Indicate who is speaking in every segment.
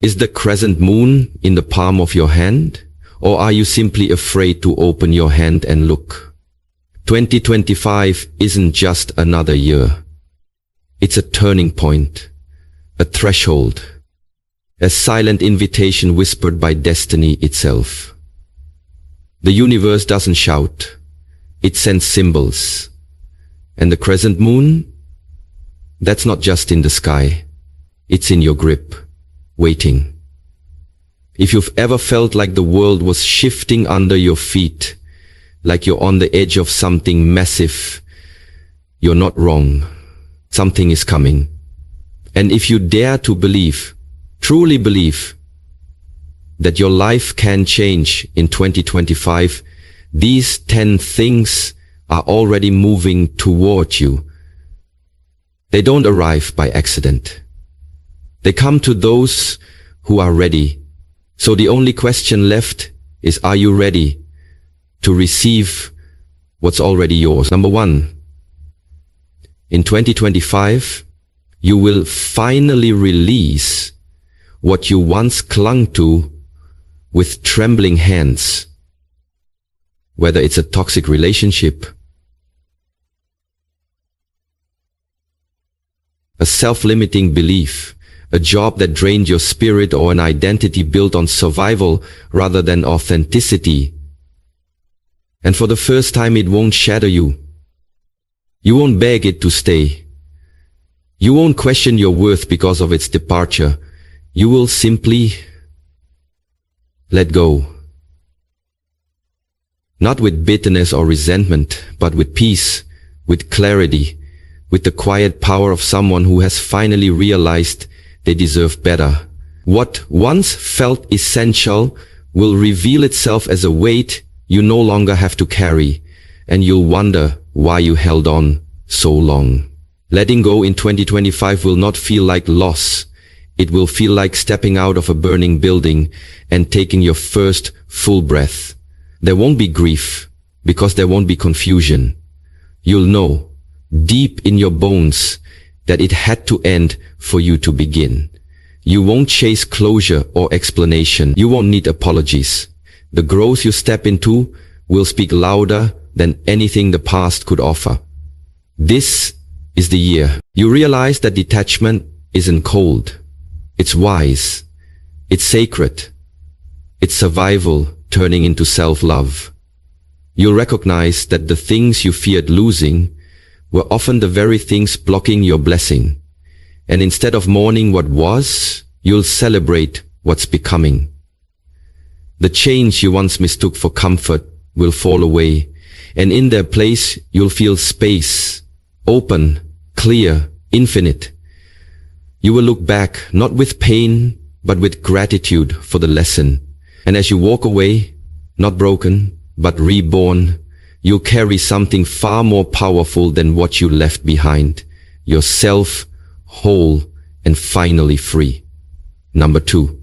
Speaker 1: Is the crescent moon in the palm of your hand? Or are you simply afraid to open your hand and look? 2025 isn't just another year. It's a turning point, a threshold, a silent invitation whispered by destiny itself. The universe doesn't shout, it sends symbols. And the crescent moon? That's not just in the sky, it's in your grip, waiting. If you've ever felt like the world was shifting under your feet, like you're on the edge of something massive, you're not wrong. Something is coming. And if you dare to believe, truly believe, that your life can change in 2025, these 10 things are already moving toward you. They don't arrive by accident. They come to those who are ready. So the only question left is, are you ready to receive what's already yours? Number 1. In 2025, you will finally release what you once clung to with trembling hands. Whether it's a toxic relationship, a self-limiting belief, a job that drained your spirit, or an identity built on survival rather than authenticity. And for the first time, it won't shatter you. You won't beg it to stay. You won't question your worth because of its departure. You will simply let go. Not with bitterness or resentment, but with peace, with clarity, with the quiet power of someone who has finally realized they deserve better. What once felt essential will reveal itself as a weight you no longer have to carry, and you'll wonder why you held on so long. Letting go in 2025 will not feel like loss. It will feel like stepping out of a burning building and taking your first full breath. There won't be grief, because there won't be confusion. You'll know, deep in your bones, that it had to end for you to begin. You won't chase closure or explanation. You won't need apologies. The growth you step into will speak louder than anything the past could offer. This is the year you realize that detachment isn't cold. It's wise. It's sacred. It's survival turning into self-love. You'll recognize that the things you feared losing were often the very things blocking your blessing. And instead of mourning what was, you'll celebrate what's becoming. The change you once mistook for comfort will fall away, and in their place you'll feel space, open, clear, infinite. You will look back not with pain, but with gratitude for the lesson. And as you walk away, not broken, but reborn, you'll carry something far more powerful than what you left behind. Yourself, whole, and finally free. Number 2.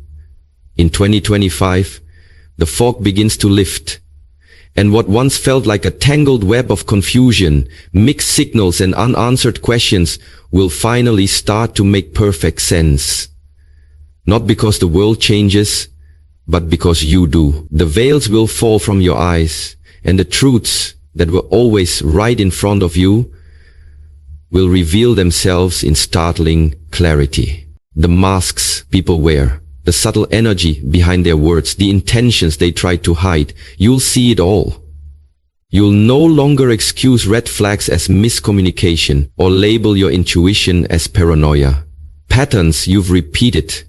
Speaker 1: In 2025, the fog begins to lift, and what once felt like a tangled web of confusion, mixed signals, and unanswered questions will finally start to make perfect sense. Not because the world changes, but because you do. The veils will fall from your eyes, and the truths that were always right in front of you will reveal themselves in startling clarity. The masks people wear, the subtle energy behind their words, the intentions they try to hide, you'll see it all. You'll no longer excuse red flags as miscommunication or label your intuition as paranoia. Patterns you've repeated,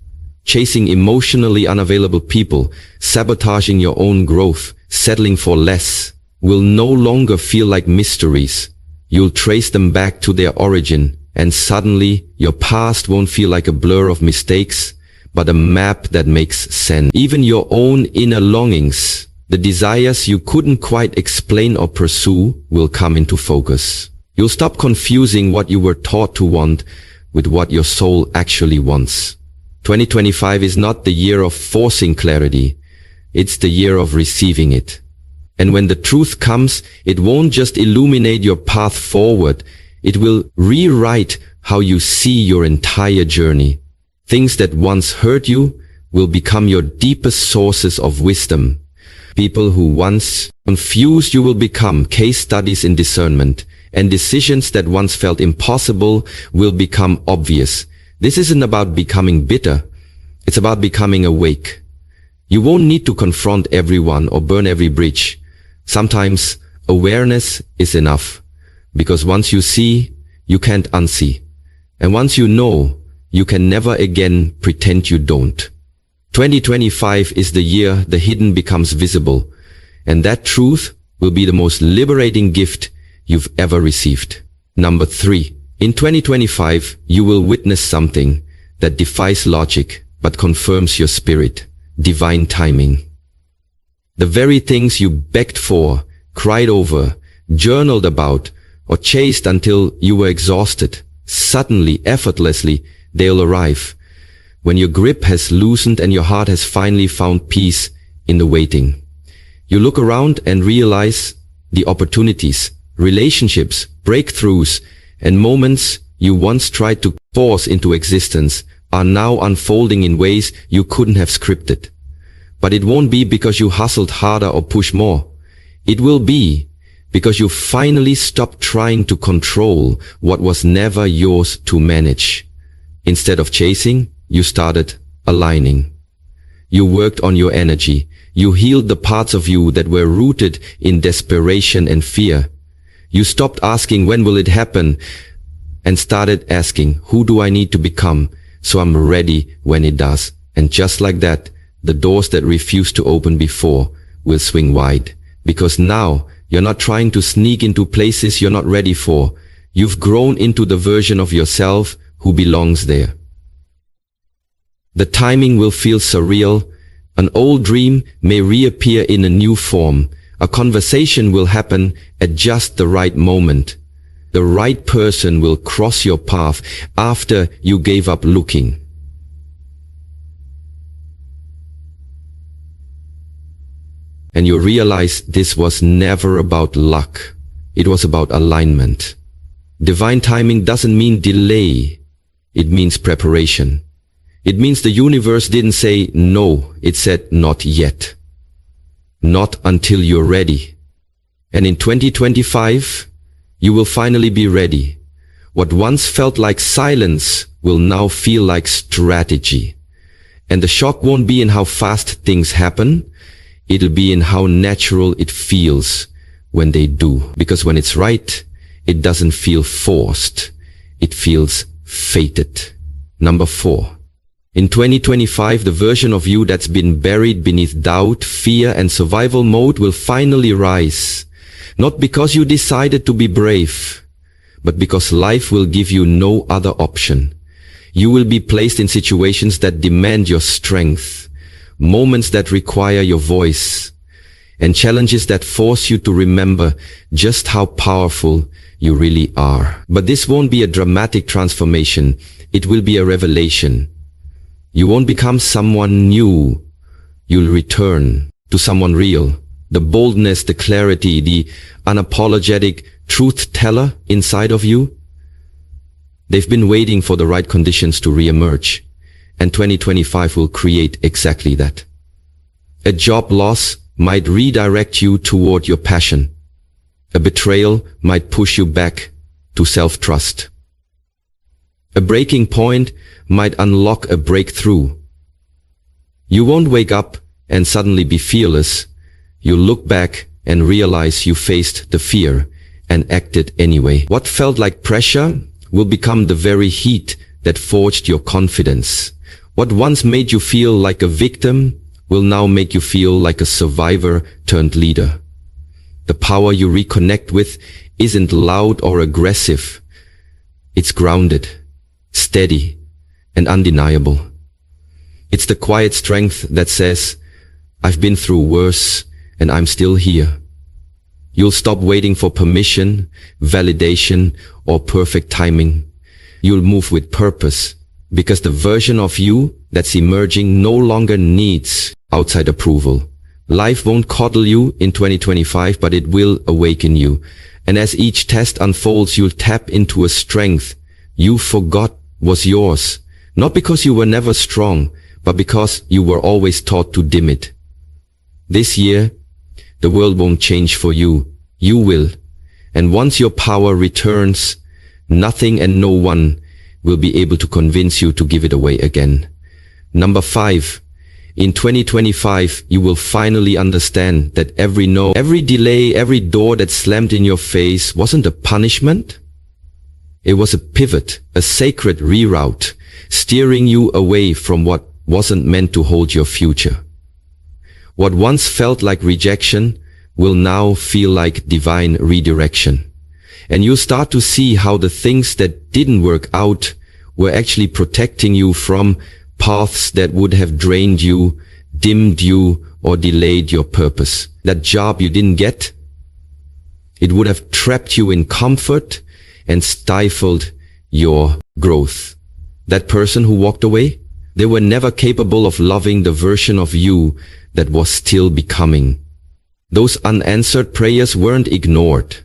Speaker 1: chasing emotionally unavailable people, sabotaging your own growth, settling for less, will no longer feel like mysteries. You'll trace them back to their origin, and suddenly your past won't feel like a blur of mistakes, but a map that makes sense. Even your own inner longings, the desires you couldn't quite explain or pursue, will come into focus. You'll stop confusing what you were taught to want with what your soul actually wants. 2025 is not the year of forcing clarity. It's the year of receiving it. And when the truth comes, it won't just illuminate your path forward. It will rewrite how you see your entire journey. Things that once hurt you will become your deepest sources of wisdom. People who once confused you will become case studies in discernment, and decisions that once felt impossible will become obvious. This isn't about becoming bitter. It's about becoming awake. You won't need to confront everyone or burn every bridge. Sometimes awareness is enough, because once you see, you can't unsee. And once you know, you can never again pretend you don't. 2025 is the year the hidden becomes visible, and that truth will be the most liberating gift you've ever received. Number 3. In 2025, you will witness something that defies logic but confirms your spirit. Divine timing. The very things you begged for, cried over, journaled about, or chased until you were exhausted, suddenly, effortlessly, they'll arrive. When your grip has loosened and your heart has finally found peace in the waiting. You look around and realize the opportunities, relationships, breakthroughs, and moments you once tried to force into existence are now unfolding in ways you couldn't have scripted. But it won't be because you hustled harder or pushed more. It will be because you finally stopped trying to control what was never yours to manage. Instead of chasing, you started aligning. You worked on your energy. You healed the parts of you that were rooted in desperation and fear. You stopped asking when will it happen and started asking who do I need to become so I'm ready when it does. And just like that, the doors that refused to open before will swing wide. Because now you're not trying to sneak into places you're not ready for. You've grown into the version of yourself who belongs there. The timing will feel surreal. An old dream may reappear in a new form. A conversation will happen at just the right moment. The right person will cross your path after you gave up looking. And you realize this was never about luck. It was about alignment. Divine timing doesn't mean delay. It means preparation. It means the universe didn't say no, it said not yet. Not until you're ready. And in 2025, you will finally be ready. What once felt like silence will now feel like strategy. And the shock won't be in how fast things happen. It'll be in how natural it feels when they do. Because when it's right, it doesn't feel forced. It feels fated. Number 4. In 2025, the version of you that's been buried beneath doubt, fear, and survival mode will finally rise. Not because you decided to be brave, but because life will give you no other option. You will be placed in situations that demand your strength, moments that require your voice, and challenges that force you to remember just how powerful you really are. But this won't be a dramatic transformation. It will be a revelation. You won't become someone new. You'll return to someone real. The boldness, the clarity, the unapologetic truth teller inside of you. They've been waiting for the right conditions to reemerge. And 2025 will create exactly that. A job loss might redirect you toward your passion. A betrayal might push you back to self-trust. A breaking point might unlock a breakthrough. You won't wake up and suddenly be fearless. You'll look back and realize you faced the fear and acted anyway. What felt like pressure will become the very heat that forged your confidence. What once made you feel like a victim will now make you feel like a survivor turned leader. The power you reconnect with isn't loud or aggressive. It's grounded, steady, and undeniable. It's the quiet strength that says, I've been through worse and I'm still here. You'll stop waiting for permission, validation, or perfect timing. You'll move with purpose, because the version of you that's emerging no longer needs outside approval. Life won't coddle you in 2025, but it will awaken you. And as each test unfolds, you'll tap into a strength you forgot was yours. Not because you were never strong, but because you were always taught to dim it. This year, the world won't change for you. You will. And once your power returns, nothing and no one will be able to convince you to give it away again. Number 5. In 2025, you will finally understand that every no, every delay, every door that slammed in your face wasn't a punishment. It was a pivot, a sacred reroute, steering you away from what wasn't meant to hold your future. What once felt like rejection will now feel like divine redirection. And you'll start to see how the things that didn't work out were actually protecting you from paths that would have drained you, dimmed you, or delayed your purpose. That job you didn't get, it would have trapped you in comfort and stifled your growth. That person who walked away, they were never capable of loving the version of you that was still becoming. Those unanswered prayers weren't ignored.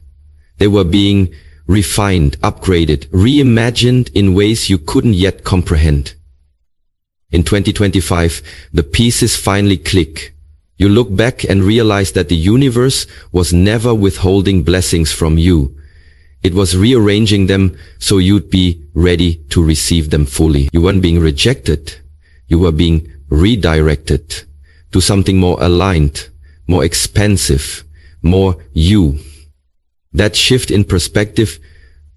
Speaker 1: They were being refined, upgraded, reimagined in ways you couldn't yet comprehend. In 2025, the pieces finally click. You look back and realize that the universe was never withholding blessings from you. It was rearranging them so you'd be ready to receive them fully. You weren't being rejected. You were being redirected to something more aligned, more expansive, more you. That shift in perspective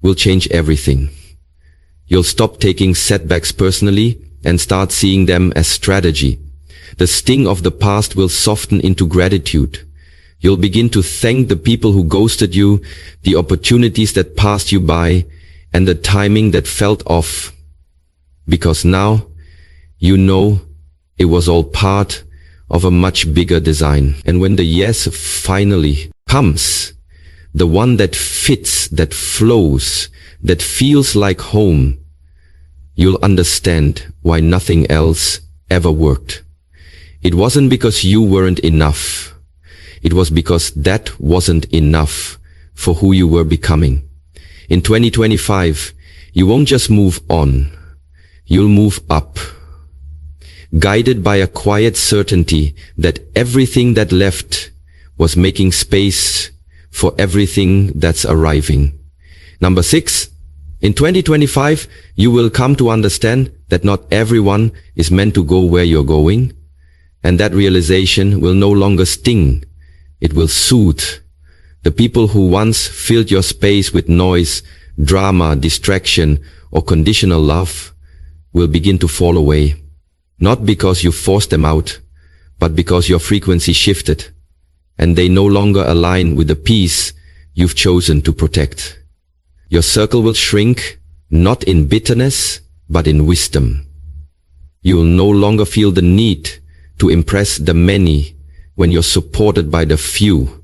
Speaker 1: will change everything. You'll stop taking setbacks personally and start seeing them as strategy. The sting of the past will soften into gratitude. You'll begin to thank the people who ghosted you, the opportunities that passed you by, and the timing that felt off. Because now, you know it was all part of a much bigger design. And when the yes finally comes, the one that fits, that flows, that feels like home, you'll understand why nothing else ever worked. It wasn't because you weren't enough. It was because that wasn't enough for who you were becoming. In 2025, you won't just move on. You'll move up. Guided by a quiet certainty that everything that left was making space for everything that's arriving. Number 6. In 2025, you will come to understand that not everyone is meant to go where you're going, and that realization will no longer sting. It will soothe. The people who once filled your space with noise, drama, distraction, or conditional love will begin to fall away. Not because you forced them out, but because your frequency shifted, and they no longer align with the peace you've chosen to protect. Your circle will shrink, not in bitterness, but in wisdom. You will no longer feel the need to impress the many when you're supported by the few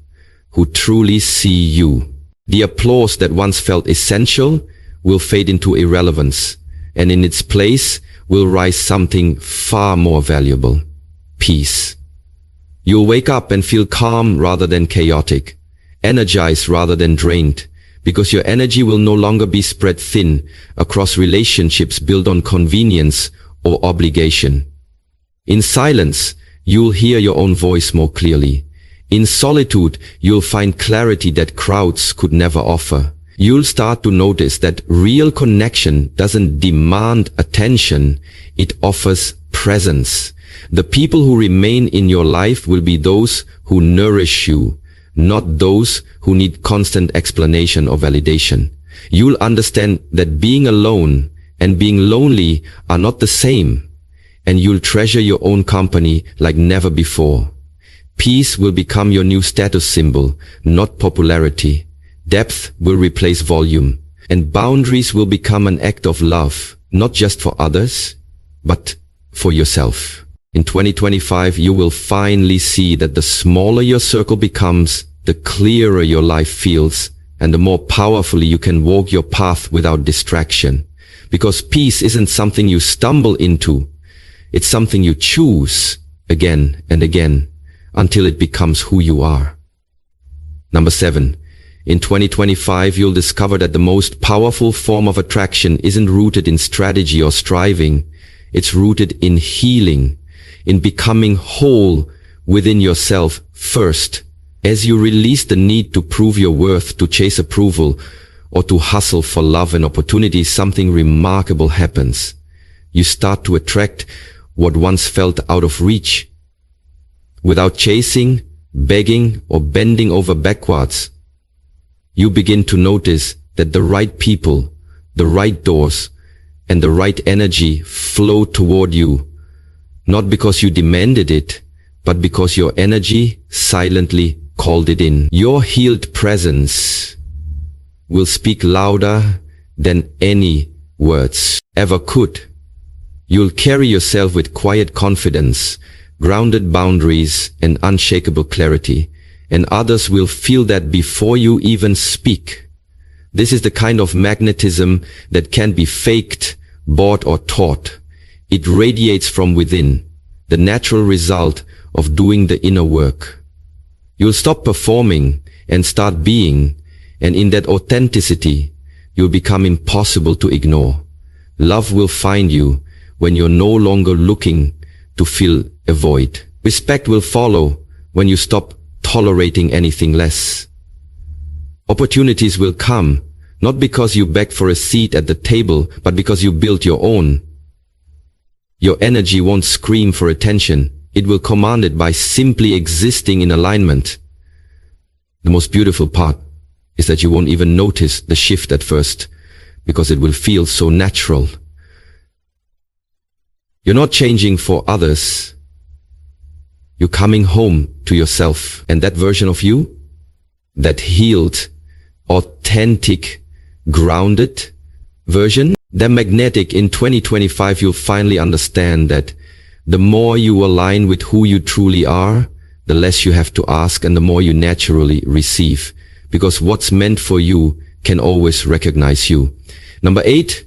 Speaker 1: who truly see you. The applause that once felt essential will fade into irrelevance, and in its place will rise something far more valuable: peace. You'll wake up and feel calm rather than chaotic, energized rather than drained, because your energy will no longer be spread thin across relationships built on convenience or obligation. In silence, you'll hear your own voice more clearly. In solitude, you'll find clarity that crowds could never offer. You'll start to notice that real connection doesn't demand attention, it offers presence. The people who remain in your life will be those who nourish you, not those who need constant explanation or validation. You'll understand that being alone and being lonely are not the same, and you'll treasure your own company like never before. Peace will become your new status symbol, not popularity. Depth will replace volume, and boundaries will become an act of love, not just for others, but for yourself. In 2025, you will finally see that the smaller your circle becomes, the clearer your life feels, and the more powerfully you can walk your path without distraction. Because peace isn't something you stumble into, it's something you choose again and again until it becomes who you are. Number 7. In 2025, you'll discover that the most powerful form of attraction isn't rooted in strategy or striving. It's rooted in healing, in becoming whole within yourself first. As you release the need to prove your worth, to chase approval, or to hustle for love and opportunity, something remarkable happens. You start to attract what once felt out of reach. Without chasing, begging, or bending over backwards, you begin to notice that the right people, the right doors, and the right energy flow toward you, not because you demanded it, but because your energy silently called it in. Your healed presence will speak louder than any words ever could. You'll carry yourself with quiet confidence, grounded boundaries, and unshakable clarity, and others will feel that before you even speak. This is the kind of magnetism that can't be faked, bought, or taught. It radiates from within, the natural result of doing the inner work. You'll stop performing and start being, and in that authenticity, you'll become impossible to ignore. Love will find you when you're no longer looking to fill a void. Respect will follow when you stop tolerating anything less. Opportunities will come, not because you begged for a seat at the table, but because you built your own. Your energy won't scream for attention. It will command it by simply existing in alignment. The most beautiful part is that you won't even notice the shift at first, because it will feel so natural. You're not changing for others. You're coming home to yourself, and that version of you, that healed, authentic, grounded version, they're magnetic. In 2025, you'll finally understand that the more you align with who you truly are, the less you have to ask and the more you naturally receive, because what's meant for you can always recognize you. Number 8,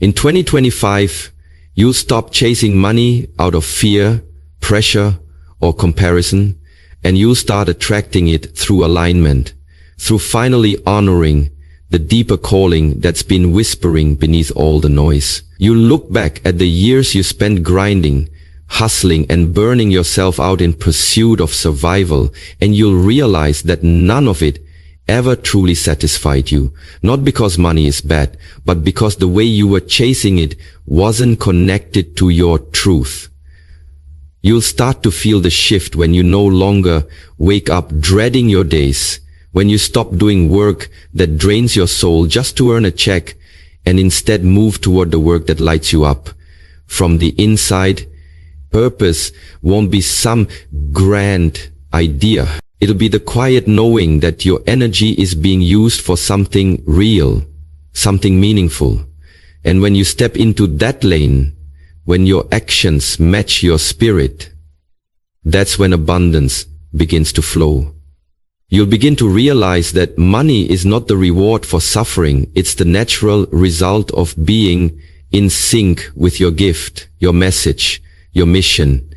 Speaker 1: in 2025, you'll stop chasing money out of fear, pressure, or comparison, and you'll start attracting it through alignment, through finally honoring the deeper calling that's been whispering beneath all the noise. You'll look back at the years you spent grinding, hustling, and burning yourself out in pursuit of survival, and you'll realize that none of it ever truly satisfied you. Not because money is bad, but because the way you were chasing it wasn't connected to your truth. You'll start to feel the shift when you no longer wake up dreading your days, when you stop doing work that drains your soul just to earn a check, and instead move toward the work that lights you up. From the inside, purpose won't be some grand idea. It'll be the quiet knowing that your energy is being used for something real, something meaningful. And when you step into that lane, when your actions match your spirit, that's when abundance begins to flow. You'll begin to realize that money is not the reward for suffering. It's the natural result of being in sync with your gift, your message, your mission.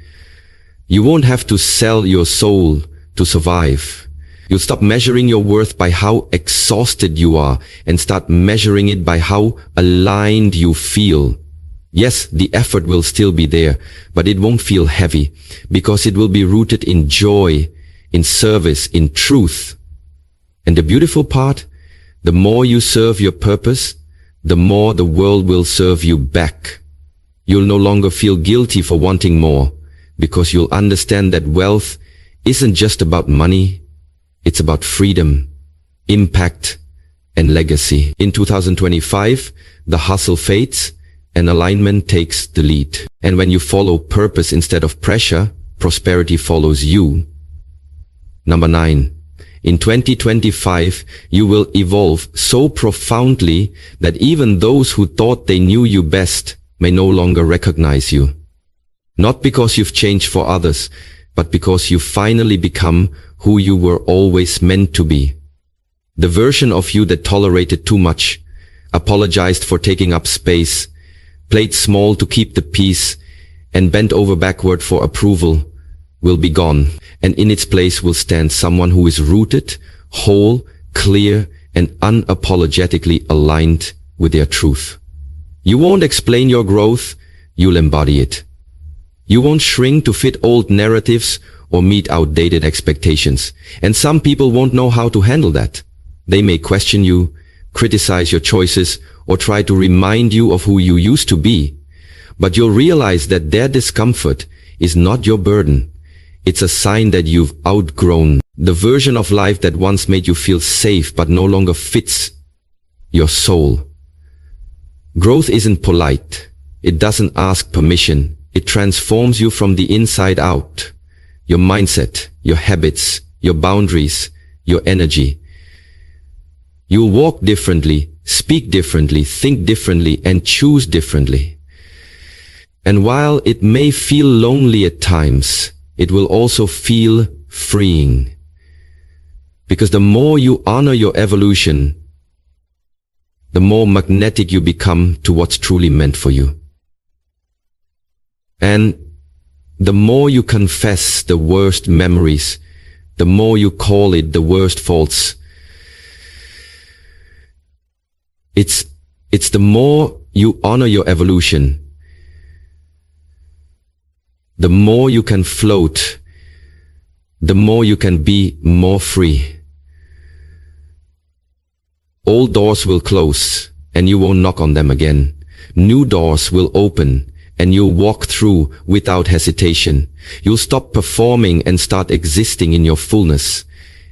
Speaker 1: You won't have to sell your soul to survive. You'll stop measuring your worth by how exhausted you are and start measuring it by how aligned you feel. Yes, the effort will still be there, but it won't feel heavy because it will be rooted in joy, in service, in truth. And the beautiful part, the more you serve your purpose, the more the world will serve you back. You'll no longer feel guilty for wanting more, because you'll understand that wealth isn't just about money, it's about freedom, impact, and legacy. In 2025, the hustle fades and alignment takes the lead. And when you follow purpose instead of pressure, prosperity follows you. Number 9. In 2025, you will evolve so profoundly that even those who thought they knew you best may no longer recognize you. Not because you've changed for others, but because you finally become who you were always meant to be. The version of you that tolerated too much, apologized for taking up space, played small to keep the peace, and bent over backward for approval will be gone, and in its place will stand someone who is rooted, whole, clear, and unapologetically aligned with their truth. You won't explain your growth, you'll embody it. You won't shrink to fit old narratives or meet outdated expectations. And some people won't know how to handle that. They may question you, criticize your choices, or try to remind you of who you used to be. But you'll realize that their discomfort is not your burden. It's a sign that you've outgrown the version of life that once made you feel safe but no longer fits your soul. Growth isn't polite. It doesn't ask permission. It transforms you from the inside out. Your mindset, your habits, your boundaries, your energy. You'll walk differently, speak differently, think differently, and choose differently. And while it may feel lonely at times, it will also feel freeing. Because the more you honor your evolution, the more magnetic you become to what's truly meant for you. And the more you confess the worst memories, the more you call it the worst faults. It's the more you honor your evolution, the more you can float, the more you can be more free. Old doors will close and you won't knock on them again. New doors will open and you'll walk through without hesitation. You'll stop performing and start existing in your fullness.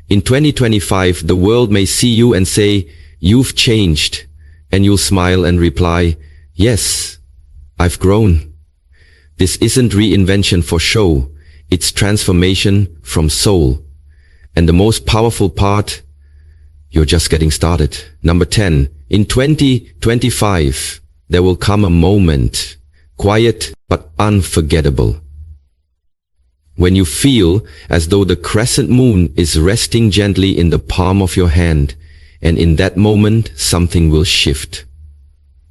Speaker 1: In 2025, the world may see you and say, "You've changed." And you'll smile and reply, "Yes, I've grown." This isn't reinvention for show. It's transformation from soul. And the most powerful part, you're just getting started. Number 10. In 2025, there will come a moment, quiet but unforgettable, when you feel as though the crescent moon is resting gently in the palm of your hand, and in that moment something will shift.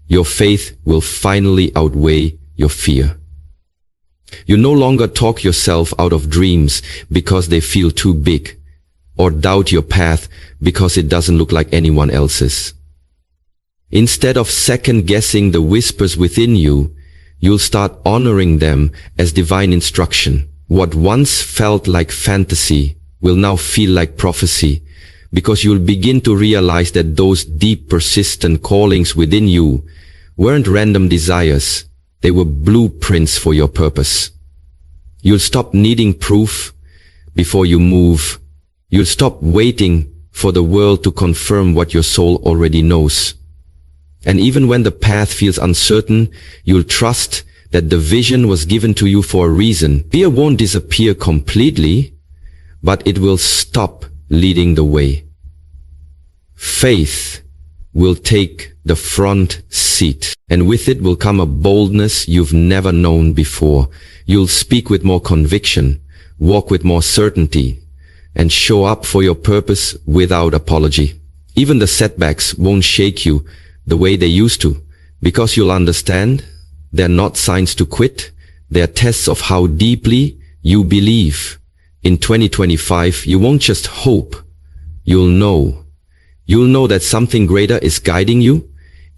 Speaker 1: Your faith will finally outweigh your fear. You no longer talk yourself out of dreams because they feel too big, or doubt your path because it doesn't look like anyone else's. Instead of second-guessing the whispers within you, you'll start honoring them as divine instruction. What once felt like fantasy will now feel like prophecy, because you'll begin to realize that those deep, persistent callings within you weren't random desires. They were blueprints for your purpose. You'll stop needing proof before you move. You'll stop waiting for the world to confirm what your soul already knows. And even when the path feels uncertain, you'll trust that the vision was given to you for a reason. Fear won't disappear completely, but it will stop leading the way. Faith will take the front seat, and with it will come a boldness you've never known before. You'll speak with more conviction, walk with more certainty, and show up for your purpose without apology. Even the setbacks won't shake you the way they used to, because you'll understand they're not signs to quit. They're tests of how deeply you believe. In 2025, you won't just hope. You'll know. You'll know that something greater is guiding you,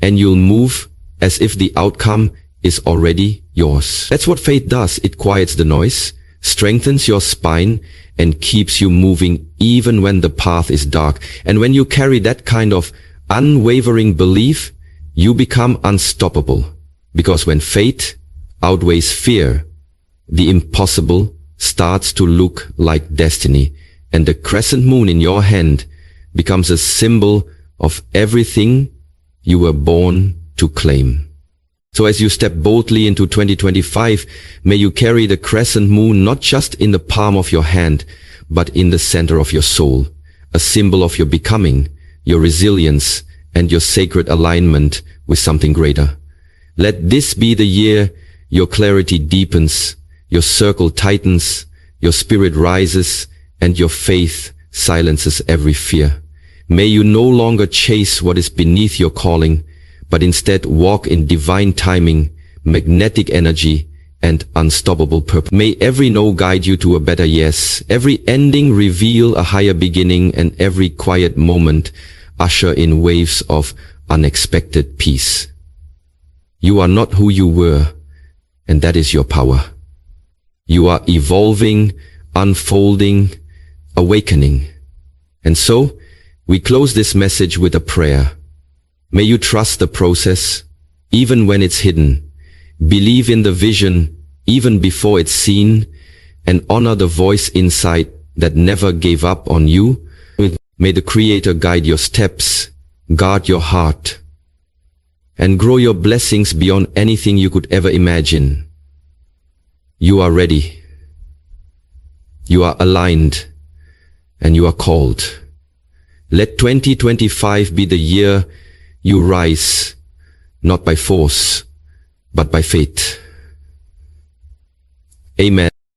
Speaker 1: and you'll move as if the outcome is already yours. That's what faith does. It quiets the noise, strengthens your spine, and keeps you moving even when the path is dark. And when you carry that kind of unwavering belief, you become unstoppable. Because when faith outweighs fear, the impossible starts to look like destiny, and the crescent moon in your hand becomes a symbol of everything you were born to claim. So as you step boldly into 2025, may you carry the crescent moon not just in the palm of your hand, but in the center of your soul, a symbol of your becoming, your resilience, and your sacred alignment with something greater. Let this be the year your clarity deepens, your circle tightens, your spirit rises, and your faith silences every fear. May you no longer chase what is beneath your calling, but instead walk in divine timing, magnetic energy, and unstoppable purpose. May every no guide you to a better yes, every ending reveal a higher beginning, and every quiet moment usher in waves of unexpected peace. You are not who you were. and that is your power. You are evolving, unfolding, awakening. And so, we close this message with a prayer. May you trust the process, even when it's hidden. Believe in the vision, even before it's seen, and honor the voice inside that never gave up on you. May the Creator guide your steps, guard your heart, and grow your blessings beyond anything you could ever imagine. You are ready. You are aligned, and you are called. Let 2025 be the year you rise, not by force, but by faith. Amen.